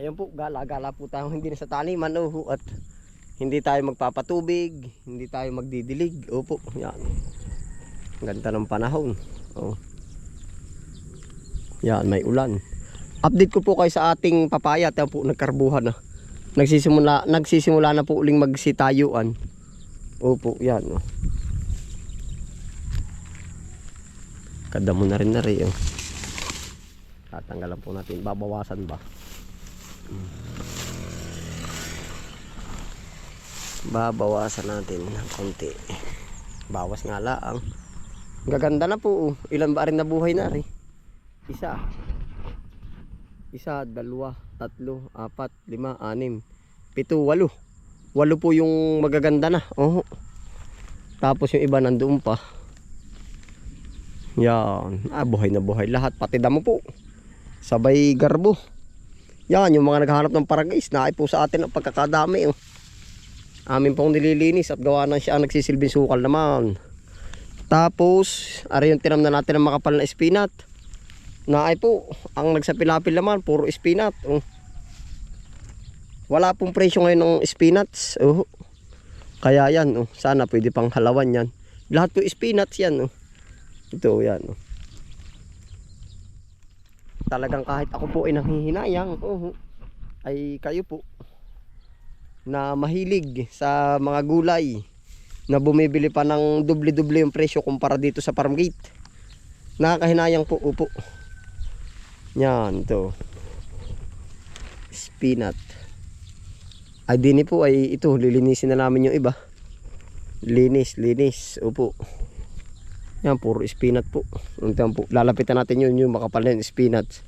Ayun po, gala-gala po tayo hindi na sa taniman, at hindi tayo magpapatubig, hindi tayo magdidilig. Opo, yan. Ganda ng panahon. Oh. Yan, may ulan. Update ko po kayo sa ating papaya. Tayo po nagkarbuhan na. Nagsisimula na po uling magsitayuan. Opo, yan. Oh. Kadamo na rin oh. Tatanggalan po natin. Babawasan ba? Babawasan natin ng konti. Bawas nga lang. Gaganda na po. Ilan ba rin nabuhay na rin? Isa, dalawa, tatlo, apat, lima, anim, pito, walo. Walo po yung magaganda na. Oh. Tapos yung iba nandoon pa. Yan. Buhay na buhay lahat. Pati damo po. Sabay garbo. Yan, yung mga naghahanap ng paragis, naay po sa atin ang pagkakadami. Oh. Amin pong nililinis at gawa na siya ang nagsisilbing sukal naman. Tapos, ari yung tinamnan natin ng makapal na spinat. Naay po, ang nagsapilapil naman, puro spinat. Oh. Wala pong presyo ngayon ng spinats. Oh. Kaya yan, sana pwede pang halawan yan. Lahat po spinats yan. Ito, yan. Talagang kahit ako po ay nanghihinayang, ay kayo po na mahilig sa mga gulay na bumibili pa ng doble-doble yung presyo kumpara dito sa farm gate. Nakakahinayang po, upo. Yan, ito. Spinat. Ay dini po ay ito, lilinisin na namin yung iba. Linis, upo. Yan, puro spinat po. Yan po. Lalapitan natin yung makapal na spinach.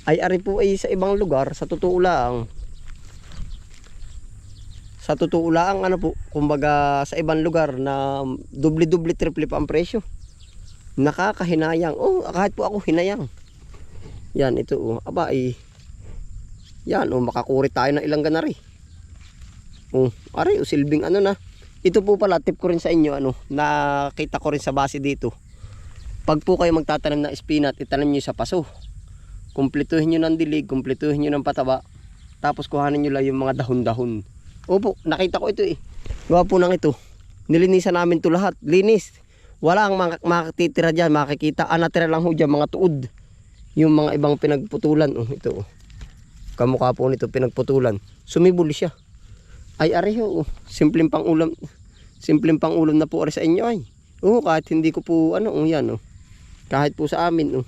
Ay ari po ay sa ibang lugar, sa totoo lang. Sa totoo lang, ano po, kumbaga sa ibang lugar na doble-doble triple pa ang presyo. Nakakahinayang. Kahit po ako hinayang. Yan, ito aba ay. Yan, makakuri tayo ng ilang ganari. Ari, silbing ano na. Ito po pala, tip ko rin sa inyo, nakita ko rin sa base dito. Pag po kayo magtatanim ng spinat, itanim nyo sa paso. Kumpletuhin nyo ng dilig, kumpletuhin nyo ng pataba. Tapos kuhanin nyo lang yung mga dahon-dahon. Opo, nakita ko ito Gawa po ng ito. Nilinisan namin to lahat. Linis. Wala ang makatitira dyan, makikita. Natira lang ho dyan, mga tuod. Yung mga ibang pinagputulan. Ito. Kamukha po nito, pinagputulan. Sumibuli siya. Ay areho, simpleng pang ulam na po sa inyo ay. Kahit hindi ko po yan Kahit po sa amin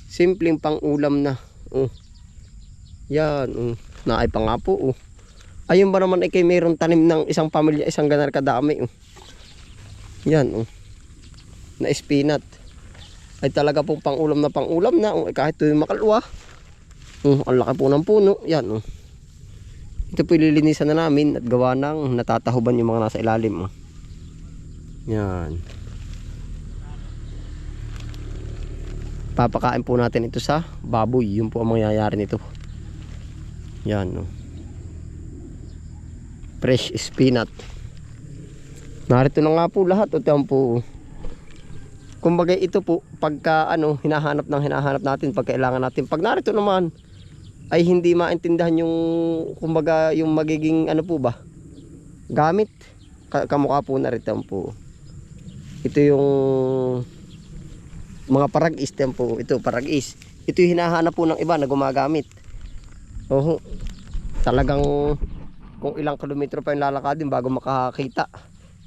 simpleng pang ulam na. Yan naay pa nga po Ayun ba naman ay kay mayroong tanim ng isang pamilya, isang ganar kadami Yan na spinat. Ay talaga po pang ulam na kahit yung makalwa. Ang laki po ng puno. Yan Ito po ililinisan na namin at gawa ng natatahuban yung mga nasa ilalim. Yan. Papakain po natin ito sa baboy. Yun po ang mangyayari nito. Yan. Fresh spinat. Narito na nga po lahat. Ito po. Kumbaga ito po pagka hinahanap natin, pag kailangan natin. Pag narito naman ay hindi maintindihan yung kumbaga yung magiging po ba gamit. Kamukha po na rito po. Ito yung mga paragis po. Ito paragis. Ito yung hinahanap po ng iba na gumagamit. Talagang kung ilang kilometro pa yung lalakadin bago makakita.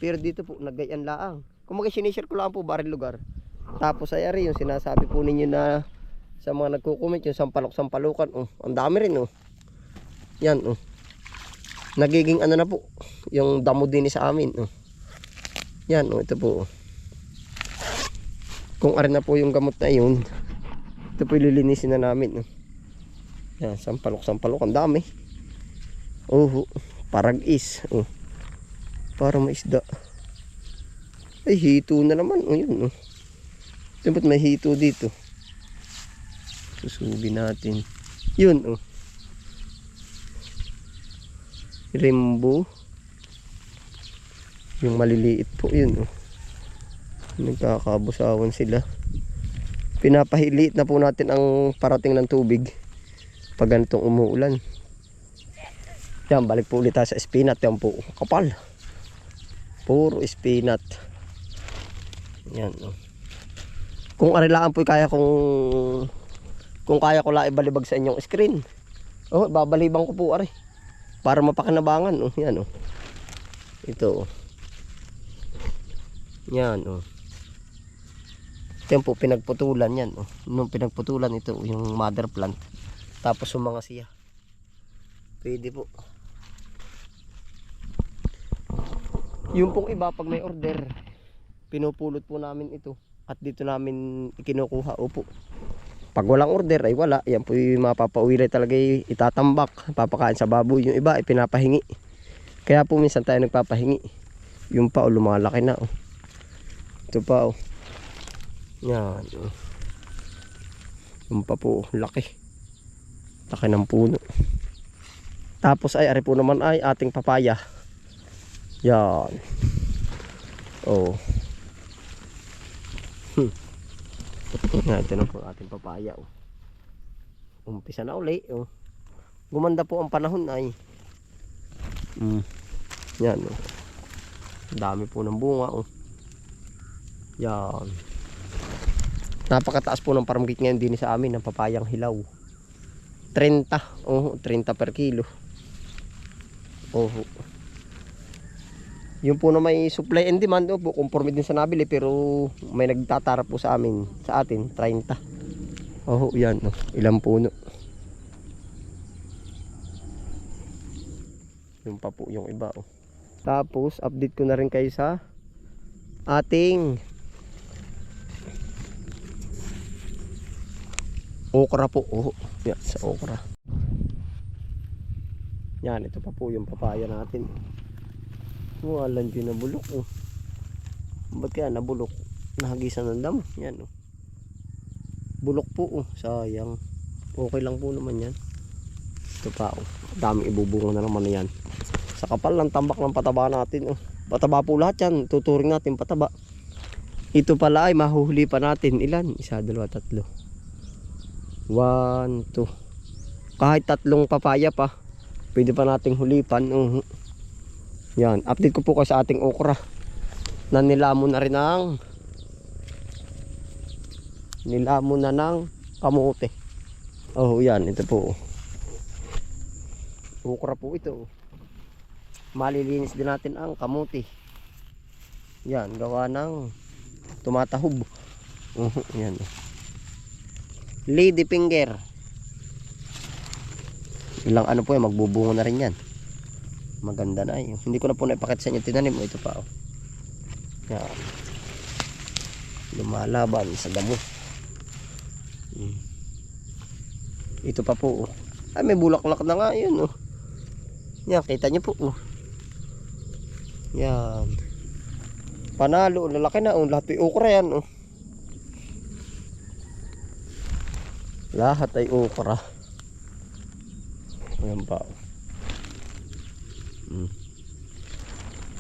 Pero dito po naggayan laang. Kumbaga sinishare ko lang po baril lugar. Tapos ay ari yung sinasabi po ninyo na sa mga nagko-comment yung sampalok-sampalukan. Ang dami rin Yan nagiging na po yung damo din sa amin. Yan ito po. Kung ari na po yung gamot na yun, ito po ililinisin na namin. Yan, sampalok-sampalok, ang dami. Paragis. Para maisda. Ay hito na naman. Yun Dapat may hito dito. Susubin natin. Yun Rainbow. Yung maliliit po yun Nagkakabusawan sila. Pinapahiliit na po natin ang parating ng tubig pag ganitong umuulan. Yan, balik po ulit tayo sa spinat. Yan po, kapal. Puro spinat. Yan. Kung arilaan po kaya kung kaya ko lang ibalibag sa inyong screen. Oh, babalibang ko po ari. Para mapakinabangan. Oh, yan oh. Ito oh. Yan oh. Yan po pinagputulan yan oh. Nung pinagputulan ito yung mother plant. Tapos yung mga siya. Pwede po. Yung pong iba pag may order, pinupulot po namin ito at dito namin ikinukuha. Opo. Pag walang order ay wala. Yan po yung mapapauwi talaga itatambak, papakain sa baboy. Yung iba ay pinapahingi. Kaya po minsan tayo nagpapahingi. Yung pa oh, lumalaki na oh. Ito pa oh. Yan oh. Yung pa po laki. Laki ng puno. Tapos ay ari po naman ay ating papaya. Yan. Oh. Ito na po ating papaya oh. Umpisa na uli oh. Gumanda po ang panahon ay. Yan oh. Dami po ng bunga oh. Yan. Napakataas po ng paramgit ngayon din sa amin ng papayang hilaw. 30 oh, 30 per kilo. Oh. Yung po na may supply and demand oh, conforme din sa nabili pero may nagtatara po sa amin, sa atin 30. Oh, yan oh, ilang puno. Yung pa po yung iba oh. Tapos update ko na rin kayo sa ating okra po oh. Yan sa okra. Yan, ito pa po yung papaya natin. Walang din na bulok oh. Ba't kaya nabulok? Nahagisan ng damo. Yan oh. Bulok po oh. Sayang. Okay lang po naman yan. Ito pa oh. Daming ibubunga na naman yan. Sa kapal ng tambak ng pataba natin oh. Pataba po lahat yan. Tuturing natin pataba. Ito pala ay mahuhuli pa natin. Ilan? 1, 2, 3. 1, 2. Kahit 3 papaya pa. Pwede pa nating hulipan oh. Yan, update ko po kasi sa ating okra na nilamon na rin ng kamote. Oh, yan, ito po. Okra po ito. Malilinis din natin ang kamote. Yan, gawa ng tumatahog. Yan. Lady finger. Ilang ano po yan, magbubungo na rin yan. Maganda na yun. Hindi ko na po naipakita sa inyo. Tinanim mo ito pa oh. Yan. Lumalaban sa damo. Ito pa po oh. Ay, may bulaklak na nga yun oh. Yan, kita nyo po oh. Yan. Panalo, lalaki na oh. Lahat ay okra yan oh. Lahat ay okra. Ayan pa oh.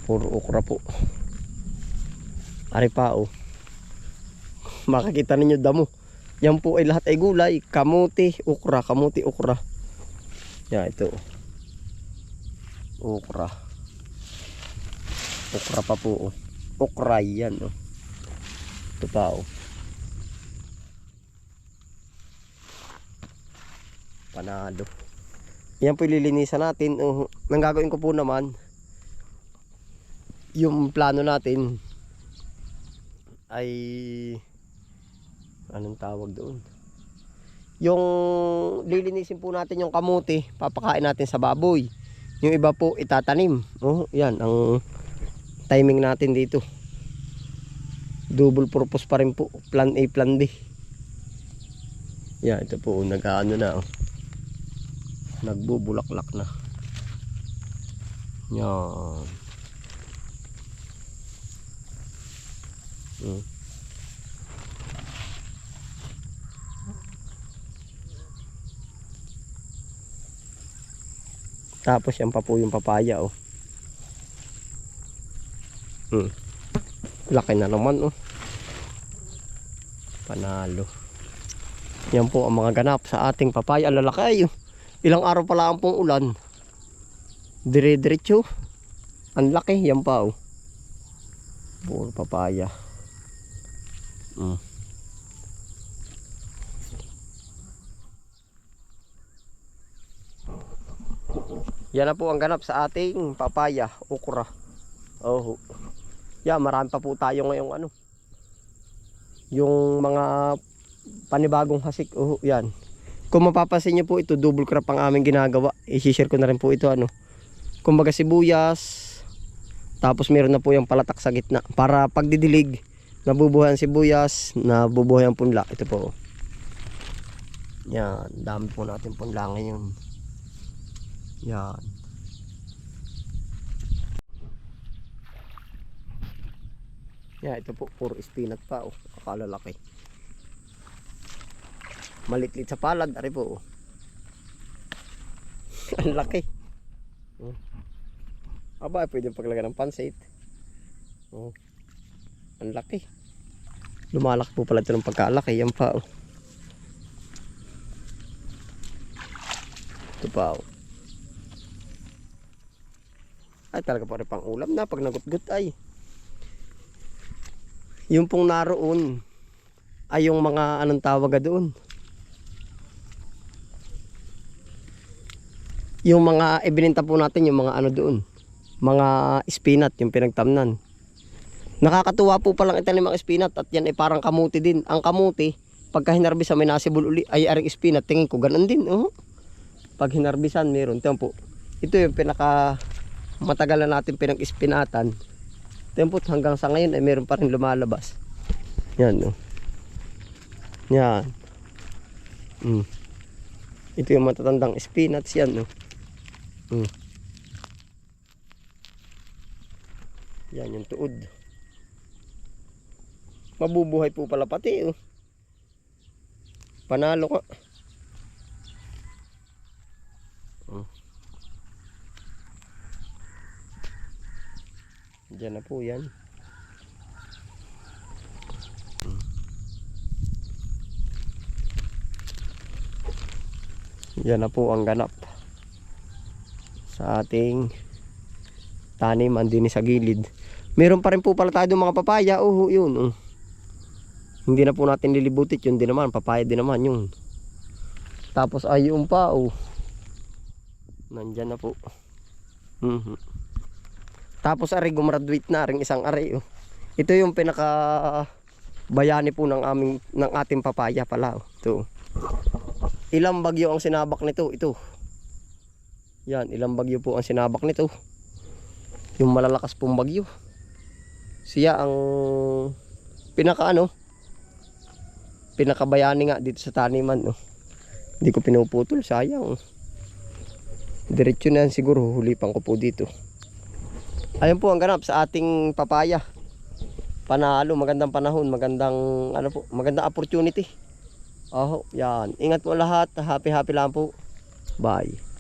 Puro okra po. Ari pa oh. Makikita ninyo damo. Yan po ay lahat ay gulay. Kamuti, okra, kamuti, okra. Yan ito. Okra. Okra pa po oh. Okra yan oh. Ito pa oh. Panalo. Yan po ililinisan natin. Nang gagawin ko po naman, yung plano natin ay anong tawag doon? Yung lilinisin po natin yung kamuti, papakain natin sa baboy. Yung iba po itatanim. Oh, yan ang timing natin dito. Double purpose pa rin po. Plan A, plan B. Yan, ito po nag-aano na oh. Nagbubulaklak na. Yan. Tapos yan pa po yung papaya oh. Laki na naman oh. Panalo. Yan po ang mga ganap sa ating papaya. Lalaki. Ilang araw pala ang pong ulan. Dire-diretso. Ang laki. Yan pa oh. Puro papaya. Yan na po ang ganap sa ating papaya, okra. Oh. Yan, marami pa po tayo ngayong ano. Yung mga panibagong hasik. Oh, yan. Kung mapapansin niyo po ito, double crop ang aming ginagawa. I-share ko na rin po ito ano. Kumbaga sibuyas. Tapos meron na po yung palatak sa gitna para pagdidilig, nabubuhay ang sibuyas, nabubuhay ang punla. Ito po. Yan, dami po natin punla ngayon. Yan. Yan, ito po puro spinach pa oh. Akalalaki. Malitlit sa palad, ari po. Ang laki. Aba, pwede paglagyan ng pansit. Ang laki. Lumalaki po pala ito ng pagkalaki. Yan pa. Ito pa. Ay, talaga pa rin pang ulam na pag nagutgut ay. Yung pong naroon ay yung mga anong tawag doon. Yung mga ibininta po natin yung mga ano doon. Mga spinach yung pinagtamnan. Nakakatuwa po palang itanim ang spinach at yan ay parang kamuti din. Ang kamuti, pagka hinarbisan may nasibol uli ay aring spinach. Tingin ko ganun din. Pag hinarbisan meron. Tingnan po. Ito yung pinaka matagal na natin pinag-spinatan. Tingnan po hanggang sa ngayon ay meron pa rin lumalabas. Yan. Yan. Ito yung matatandang spinach yan. Yan yung tuod. Mabubuhay po pala pati Panalo ka. Diyan na po yan. Yan na po ang ganap sa ating taniman din sa gilid. Meron pa rin po pala tayo mga papaya. Yun. Hindi na po natin lilibutit. Yun din naman. Papaya din naman yun. Tapos ay yung pa. Nandyan na po. Tapos ari gumraduate na ring isang ari. Ito yung pinaka bayani po ng ating papaya pala. Ito. Ilang bagyo ang sinabak nito. Ito. Yan, ilang bagyo po ang sinabak nito. Yung malalakas pong bagyo. Siya ang pinakabayani nga dito sa taniman. Hindi ko pinuputol, sayang. Diretso na yan siguro, hulipan ko po dito. Ayun po ang ganap sa ating papaya. Panalo, magandang panahon, magandang opportunity. Yan. Ingat po lahat. Happy lang po. Bye.